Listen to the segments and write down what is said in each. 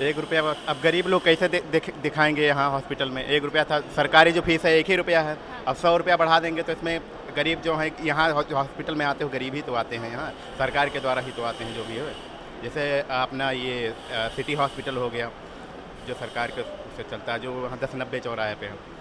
1 रुपया अब गरीब लोग कैसे दिखाएंगे यहाँ हॉस्पिटल में? 1 रुपया था, सरकारी जो फीस है 1 ही रुपया है। अब 100 रुपया बढ़ा देंगे तो इसमें गरीब जो है यहाँ हॉस्पिटल में आते हो, गरीब ही तो आते हैं यहाँ, सरकार के द्वारा ही तो आते हैं जो भी है। जैसे अपना ये सिटी हॉस्पिटल हो गया जो सरकार के से चलता है, जो वहाँ 1090 चौराहे पे है।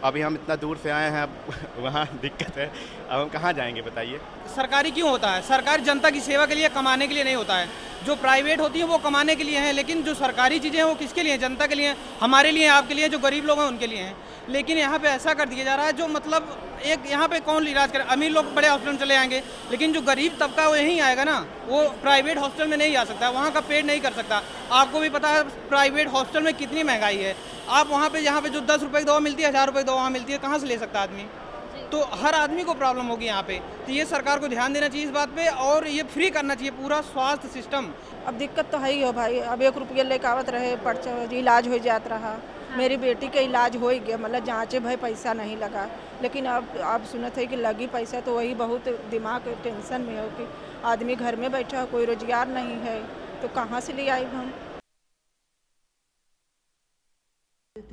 अभी हम इतना दूर से आए हैं, अब वहाँ दिक्कत है, अब हम कहाँ जाएंगे बताइए? सरकारी क्यों होता है? सरकार जनता की सेवा के लिए, कमाने के लिए नहीं होता है। जो प्राइवेट होती है वो कमाने के लिए है, लेकिन जो सरकारी चीज़ें हैं वो किसके लिए हैं? जनता के लिए हैं, हमारे लिए, आपके लिए, जो गरीब लोग हैं उनके लिए हैं। लेकिन यहाँ पे ऐसा कर दिया जा रहा है जो मतलब एक यहाँ पे कौन इलाज करे? अमीर लोग बड़े हॉस्पिटल में चले आएंगे, लेकिन जो गरीब तबका वो यहीं आएगा ना, वो प्राइवेट हॉस्पिटल में नहीं आ सकता, वहाँ का पेड नहीं कर सकता। आपको भी पता है प्राइवेट हॉस्पिटल में कितनी महंगाई है। आप वहाँ पे जहाँ पे जो 10 रुपये की दवा मिलती है, 1000 रुपये की दवा वहाँ मिलती है, कहाँ से ले सकता आदमी? तो हर आदमी को प्रॉब्लम होगी यहाँ पे। तो ये सरकार को ध्यान देना चाहिए इस बात पे, और ये फ्री करना चाहिए पूरा स्वास्थ्य सिस्टम। अब दिक्कत तो है ही हो भाई, अब 1 रुपया लेके आवत रहे, पर्चा इलाज हो जात रहा। मेरी बेटी का इलाज हो ही गया, मतलब जाँचे भाई पैसा नहीं लगा, लेकिन अब सुनत है कि लगी पैसा, तो वही बहुत दिमाग टेंशन में हो कि आदमी घर में बैठा हो, कोई रोजगार नहीं है, तो कहाँ से ले आए हम?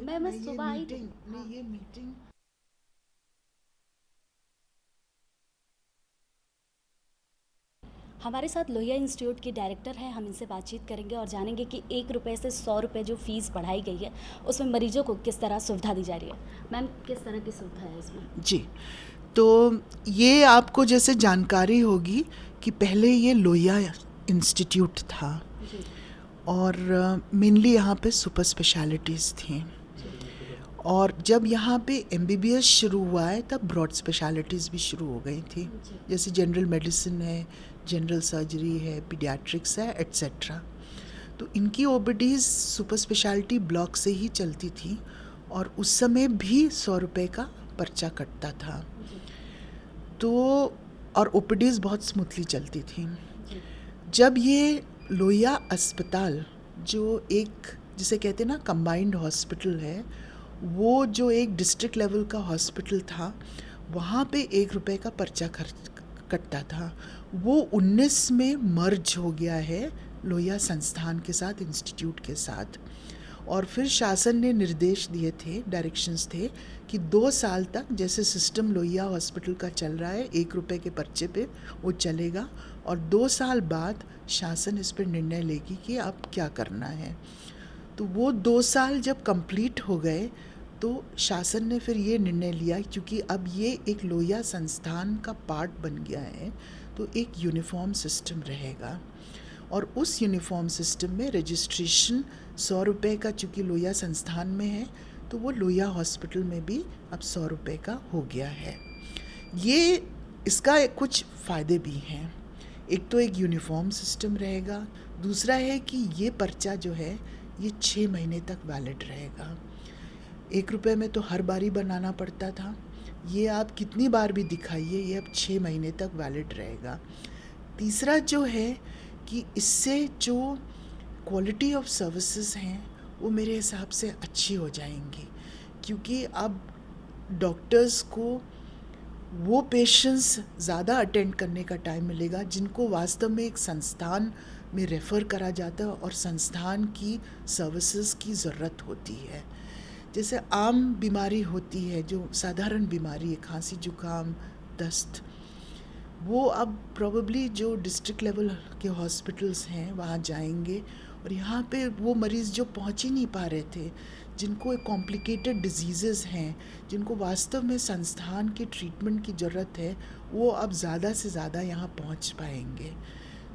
मैं बस सुबह आई थी। ये मीटिंग हमारे साथ लोहिया इंस्टीट्यूट की डायरेक्टर है, हम इनसे बातचीत करेंगे और जानेंगे कि 1 रुपये से 100 रुपये जो फ़ीस बढ़ाई गई है उसमें मरीजों को किस तरह सुविधा दी जा रही है। मैम, किस तरह की सुविधा है इसमें? जी, तो ये आपको जैसे जानकारी होगी कि पहले ये लोहिया इंस्टीट्यूट था और मेनली यहाँ पे सुपर स्पेशलिटीज़ थी, और जब यहाँ पे MBBS शुरू हुआ है तब ब्रॉड स्पेशलिटीज़ भी शुरू हो गई थी, जैसे जनरल मेडिसिन है, जनरल सर्जरी है, पीडियाट्रिक्स है, एट्सेट्रा। तो इनकी OPDs सुपर स्पेशलिटी ब्लॉक से ही चलती थी, और उस समय भी 100 रुपये का पर्चा कटता था। तो और OPDs बहुत स्मूथली चलती थी। जब ये लोहिया अस्पताल, जो एक जिसे कहते हैं ना कंबाइंड हॉस्पिटल है, वो जो एक डिस्ट्रिक्ट लेवल का हॉस्पिटल था, वहाँ पे 1 रुपये का पर्चा कटता था, वो 19 में मर्ज हो गया है लोहिया संस्थान के साथ, इंस्टीट्यूट के साथ। और फिर शासन ने निर्देश दिए थे, डायरेक्शंस थे कि 2 साल तक जैसे सिस्टम लोहिया हॉस्पिटल का चल रहा है, 1 रुपये के पर्चे पे वो चलेगा, और 2 साल बाद शासन इस पर निर्णय लेगी कि अब क्या करना है। तो वो 2 साल जब कंप्लीट हो गए तो शासन ने फिर ये निर्णय लिया, क्योंकि अब ये एक लोहिया संस्थान का पार्ट बन गया है, तो एक यूनिफॉर्म सिस्टम रहेगा, और उस यूनिफॉर्म सिस्टम में रजिस्ट्रेशन 100 रुपये का, चूँकि लोहिया संस्थान में है तो वो लोहिया हॉस्पिटल में भी अब 100 रुपये का हो गया है। ये इसका कुछ फ़ायदे भी हैं। एक तो एक यूनिफॉर्म सिस्टम रहेगा, दूसरा है कि ये पर्चा जो है ये 6 महीने तक वैलिड रहेगा। 1 रुपये में तो हर बारी बनाना पड़ता था, ये आप कितनी बार भी दिखाइए, ये अब 6 महीने तक वैलिड रहेगा। तीसरा जो है कि इससे जो क्वालिटी ऑफ सर्विसेज हैं वो मेरे हिसाब से अच्छी हो जाएंगी, क्योंकि अब डॉक्टर्स को वो पेशेंट्स ज़्यादा अटेंड करने का टाइम मिलेगा जिनको वास्तव में एक संस्थान में रेफ़र करा जाता है और संस्थान की सर्विसेज की ज़रूरत होती है। जैसे आम बीमारी होती है, जो साधारण बीमारी है, खांसी जुकाम दस्त, वो अब प्रोबेबली जो डिस्ट्रिक्ट लेवल के हॉस्पिटल्स हैं वहाँ जाएंगे, और यहाँ पे वो मरीज़ जो पहुँच ही नहीं पा रहे थे, जिनको कॉम्प्लिकेटेड डिजीज़ेज़ हैं, जिनको वास्तव में संस्थान के ट्रीटमेंट की ज़रूरत है, वो अब ज़्यादा से ज़्यादा यहाँ पहुँच पाएंगे।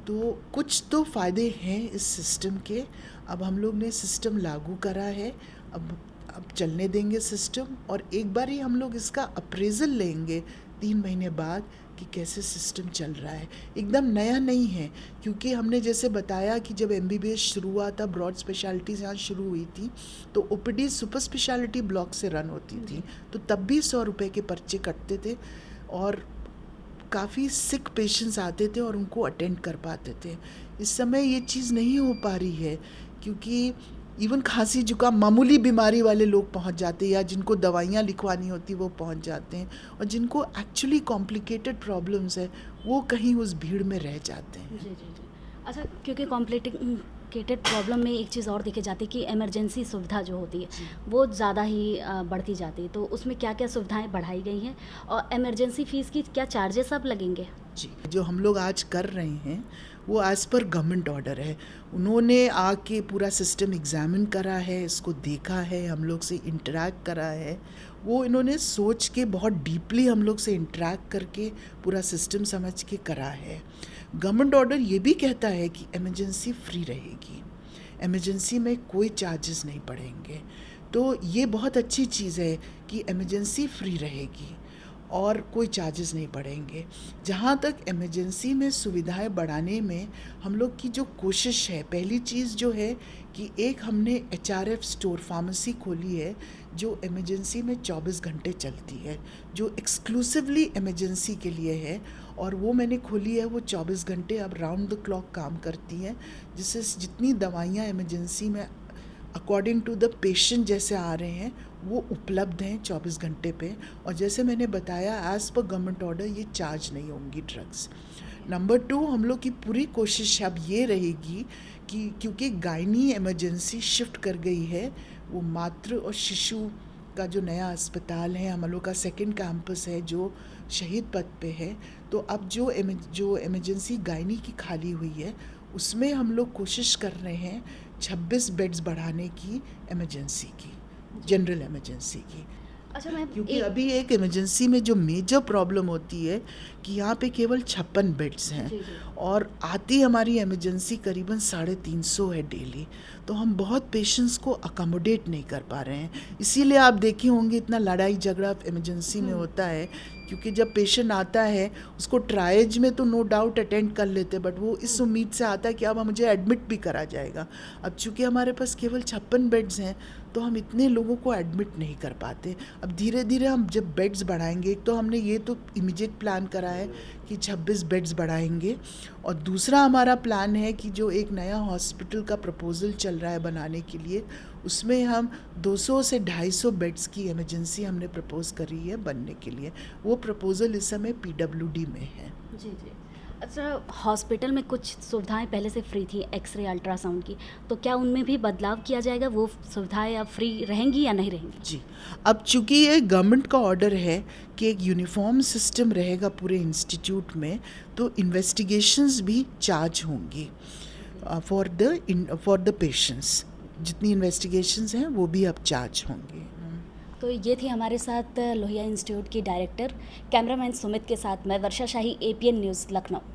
तो कुछ तो फ़ायदे हैं इस सिस्टम के। अब हम लोग ने सिस्टम लागू करा है, अब चलने देंगे सिस्टम, और एक बार ही हम लोग इसका अप्रेज़ल लेंगे 3 महीने बाद कि कैसे सिस्टम चल रहा है। एकदम नया नहीं है, क्योंकि हमने जैसे बताया कि जब MBBS शुरू हुआ था, ब्रॉड स्पेशलिटीज़ यहाँ शुरू हुई थी, तो OPD सुपर स्पेशलिटी ब्लॉक से रन होती थी, तो तब भी 100 रुपये के पर्चे कटते थे, और काफ़ी सिक पेशेंट्स आते थे और उनको अटेंड कर पाते थे। इस समय ये चीज़ नहीं हो पा रही है, क्योंकि इवन खांसी जुकाम मामूली बीमारी वाले लोग पहुंच जाते हैं, या जिनको दवाइयाँ लिखवानी होती वो पहुंच जाते हैं, और जिनको एक्चुअली कॉम्प्लिकेटेड प्रॉब्लम्स है वो कहीं उस भीड़ में रह जाते हैं। जी जी जी। अच्छा, क्योंकि कॉम्प्लिकेटेड प्रॉब्लम में एक चीज़ और देखी जाती है कि इमरजेंसी सुविधा जो होती है वो ज़्यादा ही बढ़ती जाती है, तो उसमें क्या क्या सुविधाएं बढ़ाई गई हैं और इमरजेंसी फ़ीस की क्या चार्जेस अब लगेंगे? जी, जो हम लोग आज कर रहे हैं वो एज़ पर गवर्नमेंट ऑर्डर है। उन्होंने आके पूरा सिस्टम एग्जामिन करा है, इसको देखा है, हम लोग से इंटरेक्ट करा है। वो इन्होंने सोच के बहुत डीपली हम लोग से इंटरेक्ट करके पूरा सिस्टम समझ के करा है। गवर्नमेंट ऑर्डर ये भी कहता है कि इमरजेंसी फ्री रहेगी, इमरजेंसी में कोई चार्जेस नहीं पड़ेंगे। तो ये बहुत अच्छी चीज़ है कि इमरजेंसी फ्री रहेगी और कोई चार्जेस नहीं पड़ेंगे। जहाँ तक इमरजेंसी में सुविधाएं बढ़ाने में हम लोग की जो कोशिश है, पहली चीज़ जो है कि एक हमने HRF स्टोर फार्मेसी खोली है जो इमरजेंसी में 24 घंटे चलती है, जो एक्सक्लूसिवली इमरजेंसी के लिए है, और वो मैंने खोली है। वो 24 घंटे अब राउंड द क्लॉक काम करती हैं, जिससे जितनी दवाइयाँ इमरजेंसी में अकॉर्डिंग टू द पेशेंट जैसे आ रहे हैं वो उपलब्ध हैं 24 घंटे पे। और जैसे मैंने बताया एज़ पर गवर्नमेंट ऑर्डर ये चार्ज नहीं होंगी ड्रग्स। नंबर 2, हम लोग की पूरी कोशिश अब ये रहेगी कि क्योंकि गायनी इमरजेंसी शिफ्ट कर गई है, वो मातृ और शिशु का जो नया अस्पताल है, हम लोग का सेकंड कैंपस है जो शहीद पथ पे है, तो अब जो इमरजेंसी गायनी की खाली हुई है उसमें हम लोग कोशिश कर रहे हैं 26 बेड्स बढ़ाने की, इमरजेंसी की, जनरल इमरजेंसी की। अच्छा मैम, क्योंकि अभी एक इमरजेंसी में जो मेजर प्रॉब्लम होती है कि यहाँ पे केवल 56 बेड्स हैं और आती हमारी इमरजेंसी करीबन 350 है डेली, तो हम बहुत पेशेंट्स को अकोमोडेट नहीं कर पा रहे हैं। इसीलिए आप देखे होंगे इतना लड़ाई झगड़ा इमरजेंसी में होता है, क्योंकि जब पेशेंट आता है उसको ट्रायज में तो नो डाउट अटेंड कर लेते, बट वो इस उम्मीद से आता है कि अब मुझे एडमिट भी करा जाएगा। अब चूँकि हमारे पास केवल 56 बेड्स हैं तो हम इतने लोगों को एडमिट नहीं कर पाते। अब धीरे धीरे हम जब बेड्स बढ़ाएंगे, एक तो हमने ये तो इमीडिएट प्लान करा है कि 26 बेड्स बढ़ाएंगे, और दूसरा हमारा प्लान है कि जो एक नया हॉस्पिटल का प्रपोजल चल रहा है बनाने के लिए, उसमें हम 200 से 250 बेड्स की इमरजेंसी हमने प्रपोज करी है बनने के लिए। वो प्रपोजल इस समय PWD में है। जी जी। अच्छा, हॉस्पिटल में कुछ सुविधाएं पहले से फ्री थी, एक्सरे, अल्ट्रासाउंड की, तो क्या उनमें भी बदलाव किया जाएगा? वो सुविधाएं अब फ्री रहेंगी या नहीं रहेंगी? जी, अब चूँकि ये गवर्नमेंट का ऑर्डर है कि एक यूनिफॉर्म सिस्टम रहेगा पूरे इंस्टीट्यूट में, तो इन्वेस्टिगेशंस भी चार्ज होंगी फॉर द पेशेंट्स। जितनी इन्वेस्टिगेशंस हैं वो भी अब चार्ज होंगे। तो ये थी हमारे साथ लोहिया इंस्टीट्यूट की डायरेक्टर। कैमरामैन सुमित के साथ मैं वर्षा शाही, APN न्यूज़, लखनऊ।